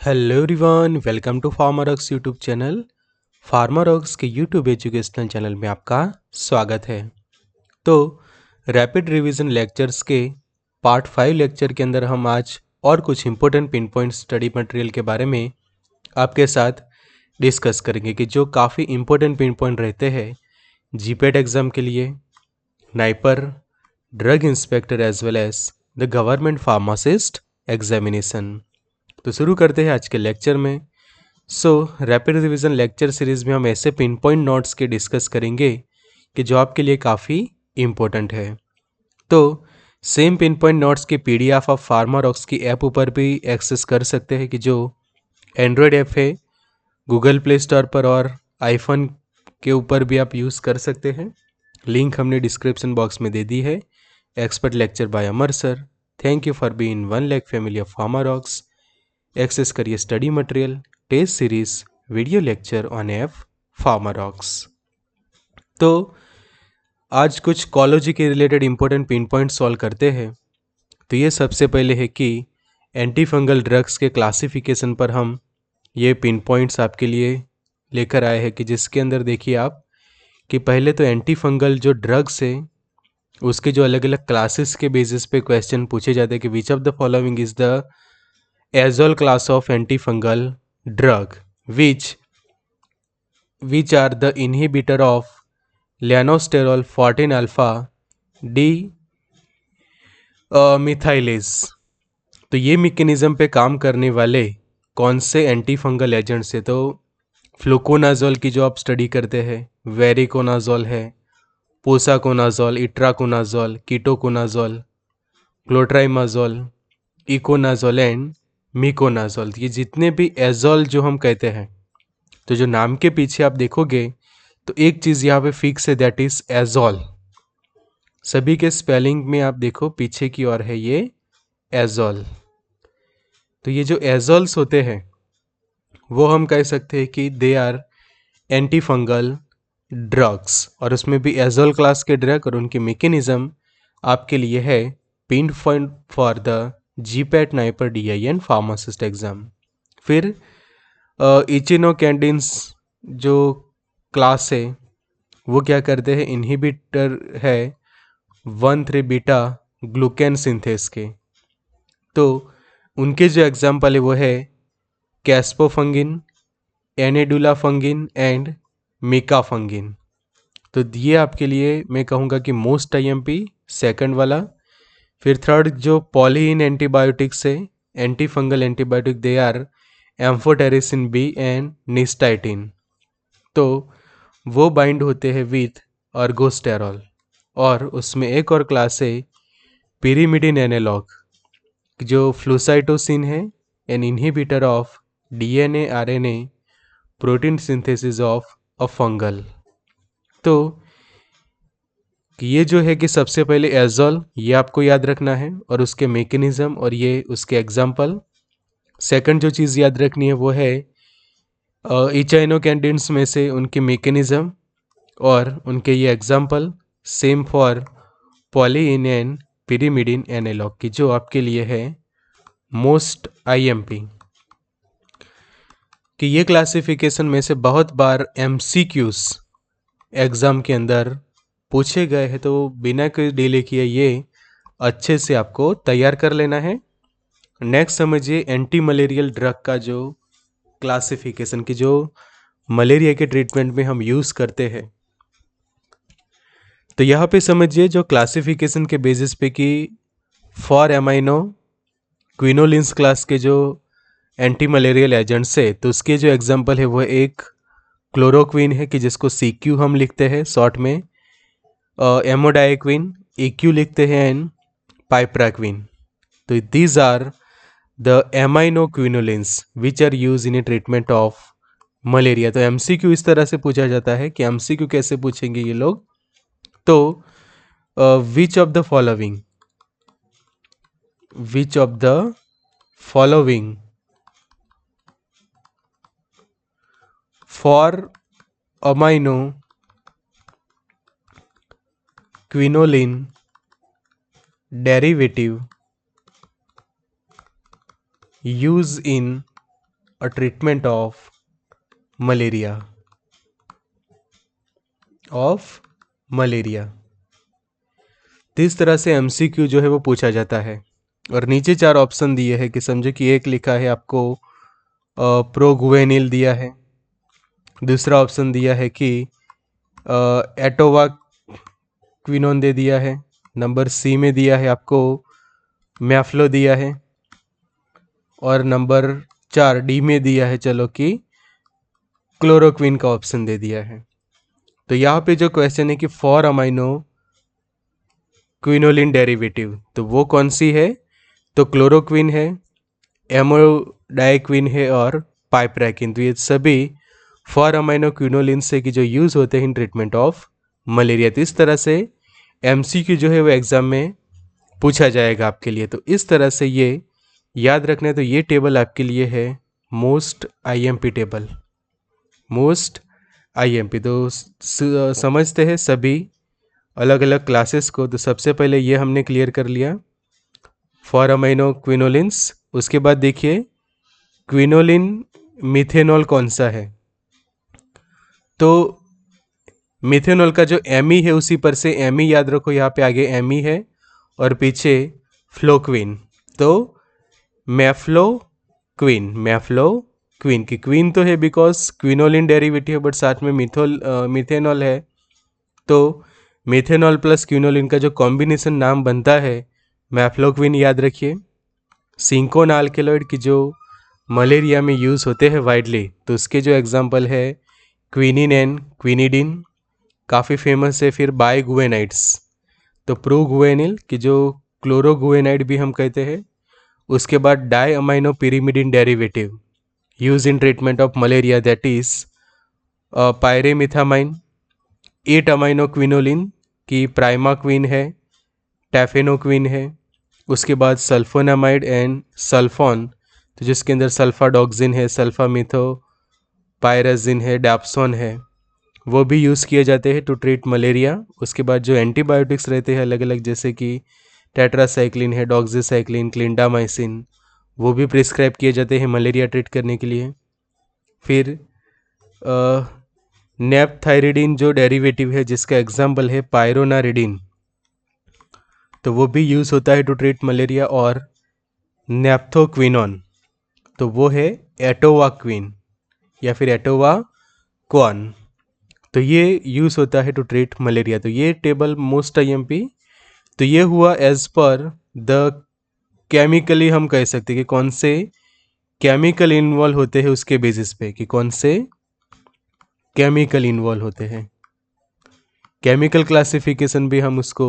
Hello everyone, welcome to Pharmarocks YouTube channel. Pharmarocks के YouTube educational channel में आपका स्वागत है। तो रैपिड रिवीजन लेक्चर्स के पार्ट 5 लेक्चर के अंदर हम आज और कुछ important pin point study material के बारे में आपके साथ डिस्कस करेंगे कि जो काफ़ी इंपॉर्टेंट पिन पॉइंट रहते हैं जीपेट एग्ज़ाम के लिए, NIPER, drug inspector as well as the government pharmacist examination. तो शुरू करते हैं आज के लेक्चर में। रैपिड रिवीजन लेक्चर सीरीज में हम ऐसे पिन पॉइंट नोट्स के डिस्कस करेंगे कि जो आपके लिए काफ़ी इम्पोर्टेंट है। तो सेम पिन पॉइंट नोट्स की पीडीएफ आप फार्मारॉक्स की ऐप ऊपर भी एक्सेस कर सकते हैं कि जो एंड्रॉयड ऐप है गूगल प्ले स्टोर पर और आईफोन के ऊपर भी आप यूज़ कर सकते हैं। लिंक हमने डिस्क्रिप्शन बॉक्स में दे दी है। Expert lecture by Amar sir. Thank you for being 1 lakh family of Pharmarox. Access करिए study material, test series, video lecture on app Pharmarox. तो आज कुछ कॉलोजी के related important pin point solve करते हैं। तो ये सबसे पहले है कि एंटी फंगल ड्रग्स के क्लासिफिकेशन पर हम ये पिन पॉइंट्स आपके लिए लेकर आए हैं कि जिसके अंदर देखिए आप कि पहले तो एंटी फंगल जो ड्रग्स है उसके जो अलग अलग क्लासेस के बेसिस पे क्वेश्चन पूछे जाते हैं कि which of the following is the azole class of antifungal drug which are the inhibitor of leanosterol 14 alpha d methylase. तो ये मैकेनिज्म पे काम करने वाले कौन से एंटी फंगल एजेंट्स है? तो फ्लूकोनाजोल की जो आप स्टडी करते हैं, वेरिकोनाजोल है, posaconazole, itraconazole, ketoconazole, clotrimazole, econazole and miconazole. ये जितने भी एजोल जो हम कहते हैं, तो जो नाम के पीछे आप देखोगे तो एक चीज़ यहाँ पे फिक्स है, दैट इज एजोल। सभी के स्पेलिंग में आप देखो पीछे की ओर है ये एजोल। तो ये जो एजोल्स होते हैं वो हम कह सकते हैं कि they are anti fungal drugs, और उसमें भी एजोल क्लास के ड्रग और उनकी मैकेनिज्म आपके लिए है pin point for the GPAT NIPER DIN pharmacist exam. फिर इचिनोकैंडिन्स जो क्लास है वो क्या करते हैं, इनहिबिटर है 1,3 बीटा ग्लूकेन सिंथेस के। तो उनके जो एग्जाम्पल है वो है कैस्पोफंगिन, एनेडुला फंगिन एंड मिकाफंगिन। तो ये आपके लिए मैं कहूँगा कि मोस्ट IMP सेकंड वाला। फिर थर्ड जो पॉलीइन एंटीबायोटिक्स है, anti fungal antibiotic, they are amphotericin B and nystatin. तो वो बाइंड होते हैं विथ अर्गोस्टेरॉल। और उसमें एक और क्लास है पिरिमिडिन एनालॉग, जो फ्लूसाइटोसिन है, an inhibitor of DNA RNA protein synthesis of a fungal. तो ये जो है कि सबसे पहले एजोल, ये आपको याद रखना है और उसके मैकेनिज्म और ये उसके एग्जाम्पल। सेकंड जो चीज़ याद रखनी है वो है इचाइनोकैंडिन्स में से उनकी मैकेनिज्म और उनके ये example. Same for polyene and pyrimidine analogue की जो आपके लिए है मोस्ट IMP। कि ये क्लासिफिकेशन में से बहुत बार MCQs एग्ज़ाम के अंदर पूछे गए हैं, तो बिना कोई डिले किए ये अच्छे से आपको तैयार कर लेना है। नेक्स्ट समझिए एंटी मलेरियल ड्रग का जो क्लासिफिकेशन की जो मलेरिया के ट्रीटमेंट में हम यूज़ करते हैं। तो यहाँ पे समझिए जो क्लासिफिकेशन के बेसिस पे कि फॉर एमाइनो क्विनोलिन्स क्लास के जो एंटी मलेरियल एजेंट्स है, तो उसके जो एग्जांपल है वो एक क्लोरोक्विन है कि जिसको CQ हम लिखते हैं शॉर्ट में, एमोडाइक्विन EQ लिखते हैं एंड पाइप्राक्विन। तो these are the amino quinolines which are use in a treatment of malaria. तो MCQ इस तरह से पूछा जाता है कि MCQ कैसे पूछेंगे ये लोग। तो विच of the following for amino quinoline derivative used in a treatment of malaria, तो इस तरह से एमसीक्यू जो है वो पूछा जाता है। और नीचे 4 ऑप्शन दिए हैं कि समझो कि एक लिखा है आपको प्रोगुवेनिल दिया है, दूसरा ऑप्शन दिया है कि एटोवा क्विनोन दे दिया है, नंबर सी में दिया है आपको मैफ्लो दिया है, और नंबर 4 डी में दिया है चलो कि क्लोरोक्विन का ऑप्शन दे दिया है। तो यहाँ पे जो क्वेश्चन है कि फॉर अमाइनो क्विनोलिन डेरिवेटिव, तो वो कौन सी है, तो क्लोरोक्विन है, एमोडाइक्विन है और पाइपरैकिन। तो ये सभी फॉर अमाइनो क्विनोलिन से कि जो यूज़ होते हैं इन ट्रीटमेंट ऑफ मलेरिया। तो इस तरह से एमसीक्यू जो है वो एग्ज़ाम में पूछा जाएगा आपके लिए। तो इस तरह से ये याद रखना है। तो ये टेबल आपके लिए है most IMP table, most IMP. तो समझते हैं सभी अलग अलग क्लासेस को। तो सबसे पहले ये हमने क्लियर कर लिया फॉर अमाइनो क्विनोलिन्स। उसके बाद देखिए क्विनोलिन मिथेनॉल कौन सा है, तो मिथेनॉल का जो एमी है उसी पर से एमी याद रखो, यहाँ पे आगे एमी है और पीछे फ्लोक्विन। तो मैफ्लो क्वीन की क्वीन तो है बिकॉज क्विनोलिन डेरिवेटिव, बट साथ में मिथेनॉल है। तो मिथेनॉल प्लस क्विनोलिन का जो कॉम्बिनेशन नाम बनता है मैफ्लोक्विन याद रखिए। सिंकोन अल्केलॉइड की जो मलेरिया में यूज़ होते हैं वाइडली, तो उसके जो एग्जांपल है क्विनिन एंड क्विनिडिन, काफ़ी फेमस है। फिर बाइगुएनाइड्स, तो प्रोगुएनिल की जो क्लोरोगुएनाइड भी हम कहते हैं। उसके बाद di amino pyrimidine derivative use in treatment of malaria, that is pyrimethamine. 8 amino quinoline की प्राइमाक्विन है, टैफेनोक्विन है। उसके बाद सल्फोनामाइड एंड सल्फोन, तो जिसके अंदर सल्फाडॉक्सिन है, सल्फामिथो पायराजिन है, डैप्सोन है, वो भी यूज़ किए जाते हैं टू ट्रीट मलेरिया। उसके बाद जो एंटीबायोटिक्स रहते हैं अलग अलग, जैसे कि टेट्रासाइक्लिन है, डॉक्सीसाइक्लिन, क्लिंडामाइसिन, वो भी प्रिस्क्राइब किए जाते हैं मलेरिया ट्रीट करने के लिए। फिर नेपथायरिडिन जो डेरिवेटिव है जिसका एग्जाम्पल है पायरोनारिडिन, तो वो भी यूज़ होता है टू ट्रीट मलेरिया। और नेप्थोक्विनोन, तो वो है एटोवाक्विन या फिर एटोवाक्वान, तो ये यूज़ होता है टू ट्रीट मलेरिया। तो ये टेबल मोस्ट आईएमपी। तो ये हुआ एज पर द केमिकली, हम कह सकते हैं कि कौन से केमिकल इन्वॉल्व होते हैं उसके बेसिस पे, कि कौन से केमिकल इन्वॉल्व होते हैं। केमिकल क्लासिफिकेशन भी हम उसको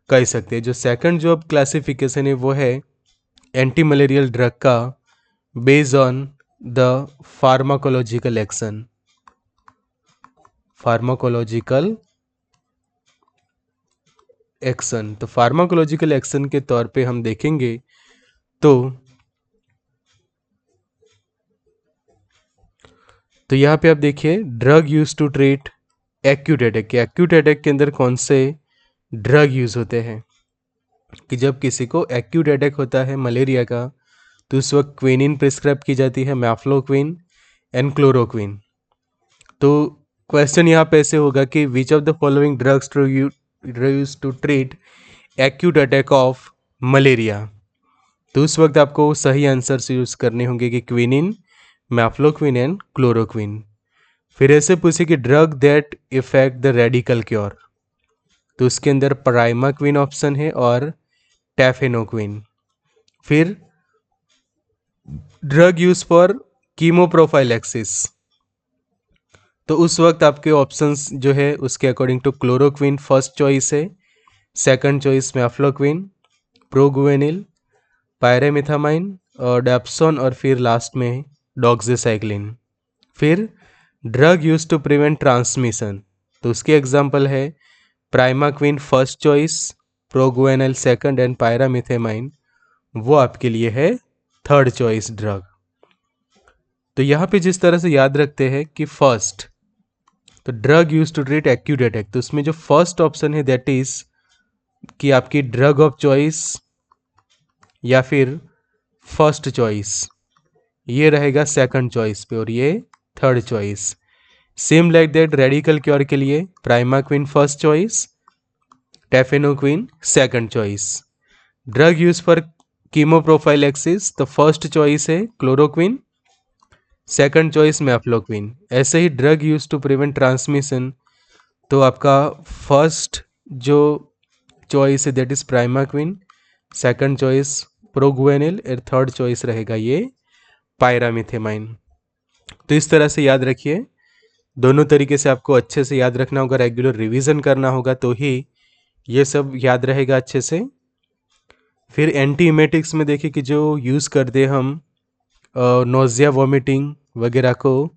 कह सकते हैं। जो सेकंड जो अब क्लासिफिकेशन है वो है एंटी मलेरियल ड्रग का based on the pharmacological action, pharmacological action. तो फार्माकोलॉजिकल एक्शन के तौर पे हम देखेंगे तो यहाँ पे आप देखिए drug use to treat acute attack. Acute attack के अंदर कौन से ड्रग यूज होते हैं, कि जब किसी को एक्यूट अटैक होता है मलेरिया का तो उस वक्त क्विनिन प्रिस्क्राइब की जाती है, मैफ्लोक्विन एंड क्लोरोक्विन। तो क्वेश्चन यहाँ पे ऐसे होगा कि which of the following drugs use to treat acute attack of malaria. तो उस वक्त आपको सही आंसर्स यूज करने होंगे कि क्विनिन, मैफ्लोक्विन एंड क्लोरोक्विन। फिर ऐसे पूछे कि drug that effect the radical cure, तो उसके अंदर प्राइमाक्विन ऑप्शन है और टैफेनोक्विन। फिर ड्रग यूज फॉर कीमोप्रोफाइलैक्सिस, तो उस वक्त आपके ऑप्शंस जो है उसके according to chloroquine first choice है, second choice mefloquine, proguanil, pyrimethamine और डैप्सोन, और फिर लास्ट में डॉक्सीसाइक्लिन। फिर drug use to prevent transmission, तो उसके एग्जाम्पल है primaquine first choice, proguanil second and pyrimethamine वो आपके लिए है थर्ड चॉइस ड्रग। तो यहाँ पे जिस तरह से याद रखते हैं कि फर्स्ट, तो drug use to treat acute attack, तो उसमें जो फर्स्ट ऑप्शन है दैट इज कि आपकी ड्रग ऑफ चॉइस या फिर फर्स्ट चॉइस, ये रहेगा सेकंड चॉइस पे और ये third choice. Same like that radical cure के लिए primaquine first choice, tafenoquine second choice. Drug use for chemoprophylaxis तो फर्स्ट चॉइस है क्लोरोक्विन, सेकंड चॉइस मैफ्लोक्विन। ऐसे ही drug use to prevent transmission तो आपका फर्स्ट जो चॉइस है that is primaquine, second choice proguanil और थर्ड चॉइस रहेगा ये पायरामिथेमाइन। तो इस तरह से याद रखिए, दोनों तरीके से आपको अच्छे से याद रखना होगा, रेगुलर रिवीजन करना होगा तो ही ये सब याद रहेगा अच्छे से। फिर एंटी इमेटिक्स में देखिए कि जो यूज़ करते हम नोज़िया वॉमिटिंग वगैरह को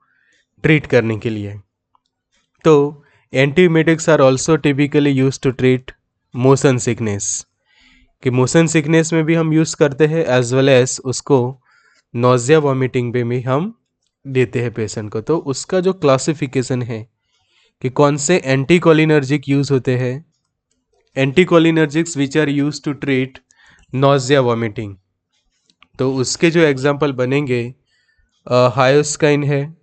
ट्रीट करने के लिए, तो anti emetics are also typically use to treat motion sickness, कि मोशन सिकनेस में भी हम यूज़ करते हैं एज वेल एज उसको नोज़िया वॉमिटिंग पे भी हम देते हैं पेशेंट को। तो उसका जो क्लासिफिकेशन है कि कौन से एंटीकोलिनर्जिक यूज़ होते हैं, anticholinergics which are use to treat nausea vomiting, तो उसके जो एग्जाम्पल बनेंगे हायोस्काइन है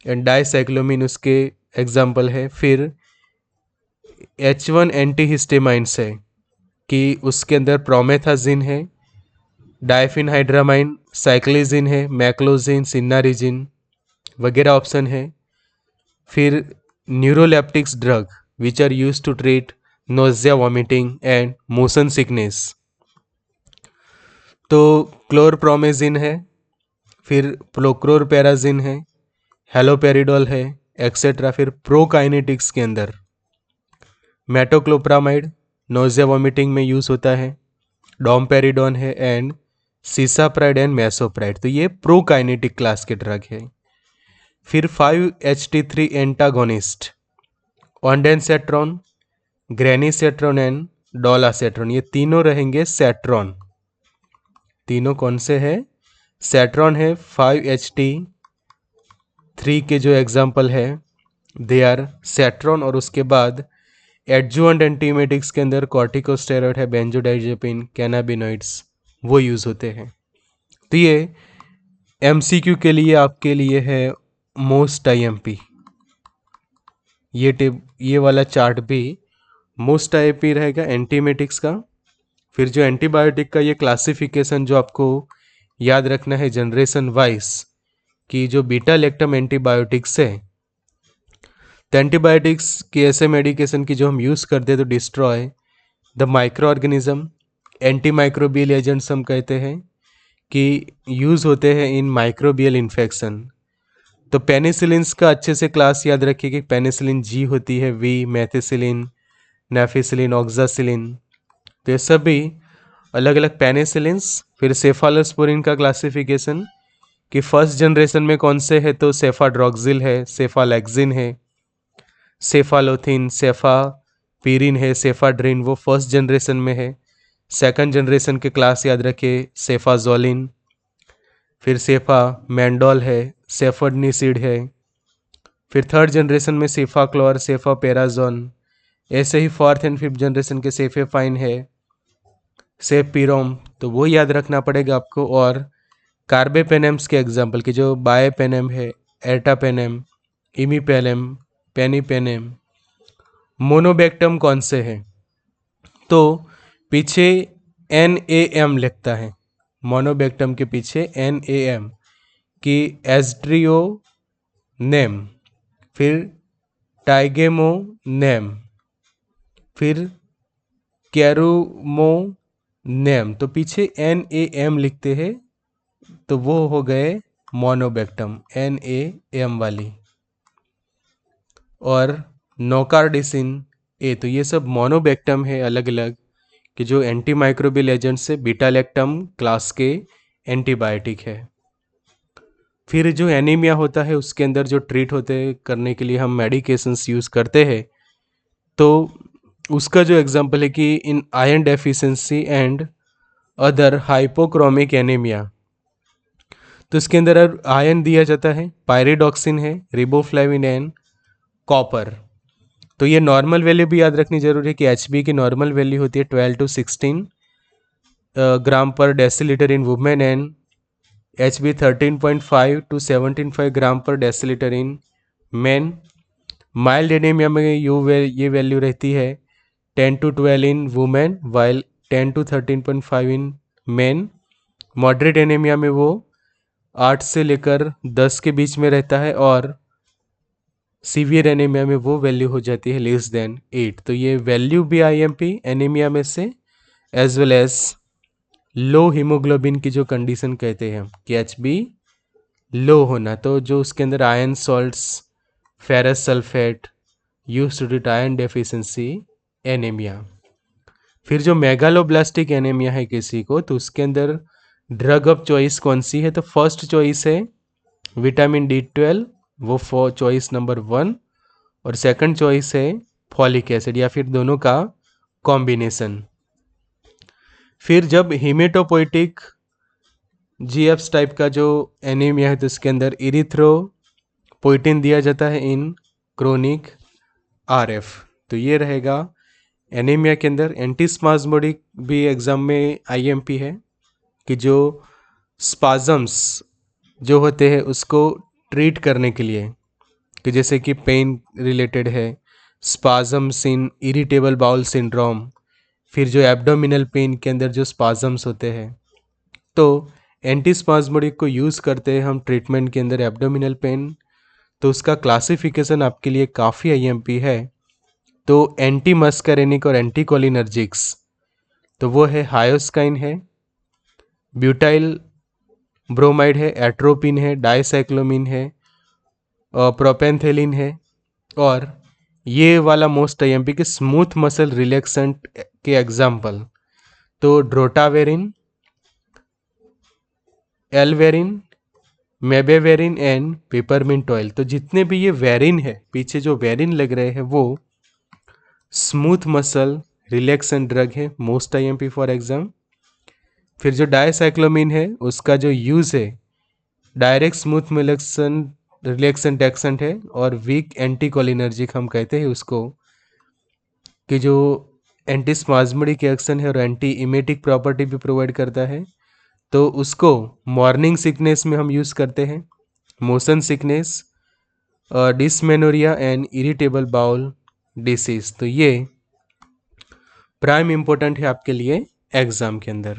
एंड डाइसाइक्लोमिन उसके एग्जाम्पल है। फिर H1 एंटीहिस्टेमाइंस है कि उसके अंदर प्रोमेथाजिन है, डाइफिनहाइड्रामाइन, साइक्लिजिन है, मैक्लोजिन, सिन्नारिजिन वगैरह ऑप्शन है। फिर neuroleptics drug which are use to treat nausea vomiting and motion sickness, तो क्लोरप्रोमेजिन है, फिर प्रोक्लोरपेराजिन है, हेलोपेरिडोल है एक्सेट्रा। फिर प्रोकाइनेटिक्स के अंदर मेटोक्लोप्रामाइड नोज़िया वॉमिटिंग में यूज़ होता है, डोमपेरिडोन है एंड सीसाप्राइड एंड मेसोप्राइड, तो ये प्रोकाइनेटिक क्लास के ड्रग है। फिर 5-HT3 एंटागोनिस्ट ऑन्डेनसेट्रॉन, ग्रेनीसेट्रॉन एंड डोलासेट्रॉन, ये तीनों रहेंगे सेट्रॉन। तीनों कौन से हैं? सेट्रॉन है। 5-HT3 के जो एग्जाम्पल है दे आर सेट्रॉन, और उसके बाद एडजुवेंट एंटीमेटिक्स के अंदर कॉर्टिकोस्टेरॉइड है, बेंजोडाइजेपिन, कैनाबिनॉइड्स वो यूज़ होते हैं। तो ये MCQ के लिए आपके लिए है मोस्ट IMP, ये वाला चार्ट भी मोस्ट IMP रहेगा एंटीमेटिक्स का। फिर जो एंटीबायोटिक का ये क्लासिफिकेशन जो आपको याद रखना है जनरेशन वाइज, कि जो बीटा लैक्टम एंटीबायोटिक्स है, तो एंटीबायोटिक्स की ऐसे मेडिकेशन की जो हम यूज़ करते हैं तो destroy the micro organism, anti microbial agents हम कहते हैं कि यूज़ होते हैं इन माइक्रोबियल इन्फेक्शन। तो पेनिसिलिन्स का अच्छे से क्लास याद रखिए कि पेनिसिलिन G होती है, V मेथिसिलिन, नेफिसिलिन, ऑक्सासिलिन, तो ये सभी अलग अलग पेनिसिलिन्स। फिर सेफालोस्पोरिन का क्लासिफिकेशन कि फर्स्ट जनरेशन में कौन से है, तो सेफाड्रॉक्सिल है, सेफालेक्सिन है, सेफालोथिन, सेफापीरिन है, सेफाड्रिन वो फर्स्ट जनरेशन में है। सेकंड जनरेशन के क्लास याद रखिए सेफाजोलिन, फिर सेफा मैंडोल है, सेफर्डनिसिड है। फिर थर्ड जनरेशन में सेफाक्लोर, सेफापेराजोन, ऐसे ही फोर्थ एंड फिफ्थ जनरेशन के सेफेफाइन है, सेफपीरोम, तो वो याद रखना पड़ेगा आपको। और कार्बेपेनेम्स के एग्जाम्पल की जो बायपेनेम है, एर्टापेनेम, इमीपेनेम, पेनीपेनेम। मोनोबैक्टम कौन से हैं, तो पीछे NAM लिखता है, मोनोबैक्टम के पीछे NAM की एस्ट्रियोनेम, फिर टाइगेमोनेम, फिर कैरुमोनेम, तो पीछे NAM लिखते हैं तो वो हो गए मोनोबैक्टम NAM वाली। और नोकार्डिसिन A, तो ये सब मोनोबैक्टम है अलग अलग कि जो एंटी माइक्रोबियल एजेंट से बीटा लैक्टम क्लास के एंटीबायोटिक है। फिर जो एनीमिया होता है उसके अंदर जो ट्रीट होते करने के लिए हम मेडिकेशंस यूज़ करते हैं, तो उसका जो एग्जांपल है कि इन iron deficiency and other hypochromic anaemia, तो इसके अंदर आयरन दिया जाता है, पायरिडॉक्सिन है, रिबोफ्लेविन एंड कॉपर। तो ये नॉर्मल वैल्यू भी याद रखनी जरूरी है कि HB की नॉर्मल वैल्यू होती है 12 to 16 ग्राम पर decilitre in women and HB 13.5 to 17.5 ग्राम पर decilitre in man. Mild anaemia में ये वैल्यू रहती है 10 to 12 in women while 10 to 13.5 in man. Moderate anaemia में वो 8 से लेकर 10 के बीच में रहता है और सीवियर एनीमिया में वो वैल्यू हो जाती है लेस देन 8। तो ये वैल्यू भी आईएमपी एनीमिया में से as well as low haemoglobin की जो कंडीशन कहते हैं कि एचबी लो होना, तो जो उसके अंदर iron salts, ferrous sulphate used to treat iron deficiency anaemia. फिर जो मेगालोब्लास्टिक एनीमिया है किसी को, तो उसके अंदर ड्रग ऑफ चॉइस कौन सी है? तो फर्स्ट चॉइस है विटामिन D12, वो चॉइस नंबर 1, और सेकंड चॉइस है फॉलिक एसिड या फिर दोनों का कॉम्बिनेशन। फिर जब हीमेटोपोइटिक जीएफ्स टाइप का जो एनीमिया है तो इसके अंदर इरिथ्रोपोइटिन दिया जाता है इन क्रोनिक आरएफ। तो ये रहेगा एनीमिया के अंदर। एंटीस्पाज्मोडिक भी एग्जाम में आईएमपी है कि जो स्पाजम्स जो होते हैं उसको ट्रीट करने के लिए, कि जैसे कि पेन रिलेटेड है, स्पाजम्स इन इरिटेबल बाउल सिंड्रोम, फिर जो एब्डोमिनल पेन के अंदर जो स्पाजम्स होते हैं, तो एंटीस्पाज्मोडिक को यूज़ करते हैं हम ट्रीटमेंट के अंदर एब्डोमिनल पेन। तो उसका क्लासिफिकेशन आपके लिए काफ़ी आईएमपी है। तो एंटी मस्करेनिक और एंटी कोलिनर्जिक्स, तो वो है हायोस्काइन है, ब्यूटाइल ब्रोमाइड है, एट्रोपिन है, डाइसाइक्लोमिन है, प्रोपेंथेलिन है, और ये वाला मोस्ट आईएमपी के स्मूथ मसल रिलैक्सेंट के एग्जाम्पल तो ड्रोटावेरिन, एलवेरिन, मेबेवेरिन एंड पेपरमिंट ऑयल। तो जितने भी ये वेरिन है, पीछे जो वेरिन लग रहे हैं वो स्मूथ मसल रिलैक्सेंट ड्रग है, मोस्ट आईएमपी फॉर एग्जाम। फिर जो डाइसाइक्लोमिन है उसका जो यूज़ है डायरेक्ट स्मूथ रिलैक्सेंट एक्सेंट है, और वीक एंटीकोलिनर्जिक हम कहते हैं उसको, कि जो एंटीस्पाज्मोडिक एक्शन है और एंटी इमेटिक प्रॉपर्टी भी प्रोवाइड करता है। तो उसको मॉर्निंग सिकनेस में हम यूज़ करते हैं, motion sickness, dysmenorrhoea and irritable bowel disease. तो ये प्राइम इम्पोर्टेंट है आपके लिए एग्जाम के अंदर।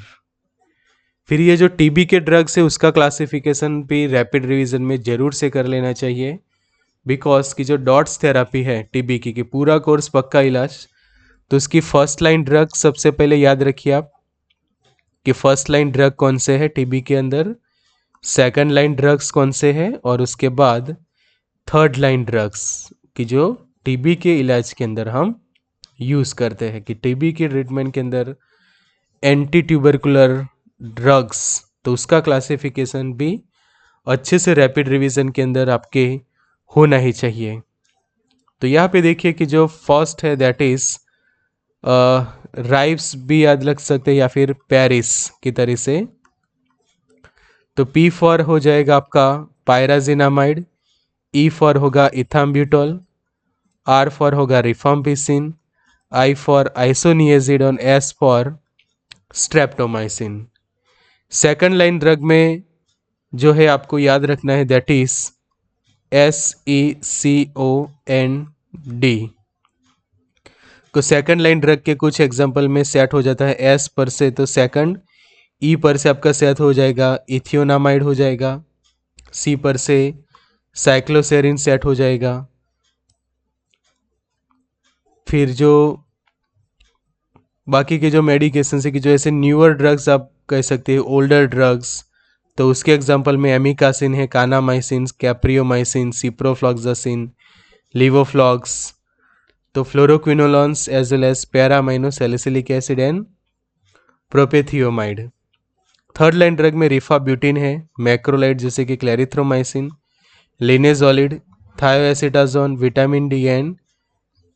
फिर ये जो टीबी के ड्रग्स है उसका क्लासिफिकेशन भी रैपिड रिवीजन में ज़रूर से कर लेना चाहिए, बिकॉज की जो डॉट्स थेरापी है टीबी की पूरा कोर्स पक्का इलाज, तो उसकी फर्स्ट लाइन ड्रग सबसे पहले याद रखिए आप कि फर्स्ट लाइन ड्रग कौन से है टीबी के अंदर, सेकंड लाइन ड्रग्स कौन से हैं, और उसके बाद थर्ड लाइन ड्रग्स कि जो टीबी के इलाज के अंदर हम यूज़ करते हैं। कि टीबी के ट्रीटमेंट के अंदर एंटी ट्यूबरकुलर ड्रग्स, तो उसका क्लासिफिकेशन भी अच्छे से रैपिड रिवीजन के अंदर आपके होना ही चाहिए। तो यहाँ पे देखिए कि जो फर्स्ट है दैट इज़ राइब्स भी याद रख सकते हैं या फिर पेरिस की तरह से। तो पी फॉर हो जाएगा आपका पायराजिनामाइड, ई फॉर होगा इथाम्ब्यूटोल, आर फॉर होगा rifampicin, I for isoniazid, S for streptomycin. Second line drug में जो है आपको याद रखना है दैट इज SECOND। तो सेकंड लाइन ड्रग के कुछ एग्जांपल में सेट हो जाता है एस पर से तो सेकंड, ई पर से आपका सेट हो जाएगा इथियोनामाइड हो जाएगा, सी पर से साइक्लोसेरिन सेट हो जाएगा। फिर जो बाकी के जो मेडिकेशन है कि जो ऐसे न्यूअर ड्रग्स आप कह सकते हैं ओल्डर ड्रग्स, तो उसके एग्जांपल में एमिकासिन है, कानामाइसिन, कैप्रियोमाइसिन, सिप्रोफ्लॉक्सासिन, लिवोफ्लॉक्स, तो fluoroquinolones as well as para amino salicylic acid and prothionamide. Third line drug में रिफाब्यूटिन है, मैक्रोलाइड जैसे कि clarithromycin, linezolid, thioacetazone, vitamin D and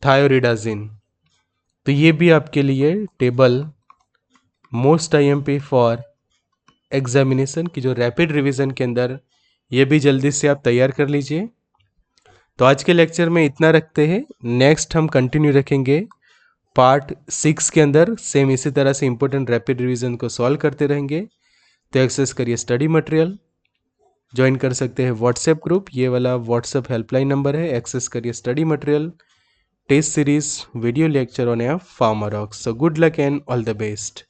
thioridazine. तो ये भी आपके लिए table most IMP for examination की जो रैपिड रिवीजन के अंदर ये भी जल्दी से आप तैयार कर लीजिए। तो आज के लेक्चर में इतना रखते हैं, नेक्स्ट हम कंटिन्यू रखेंगे पार्ट 6 के अंदर। सेम इसी तरह से इंपॉर्टेंट रैपिड रिवीजन को सॉल्व करते रहेंगे। तो एक्सेस करिए स्टडी मटेरियल। ज्वाइन कर सकते हैं व्हाट्सएप ग्रुप, ये वाला व्हाट्सएप हेल्पलाइन नंबर है। एक्सेस करिए study material, test series, video lecture on Pharmarocks. So good luck and all the best.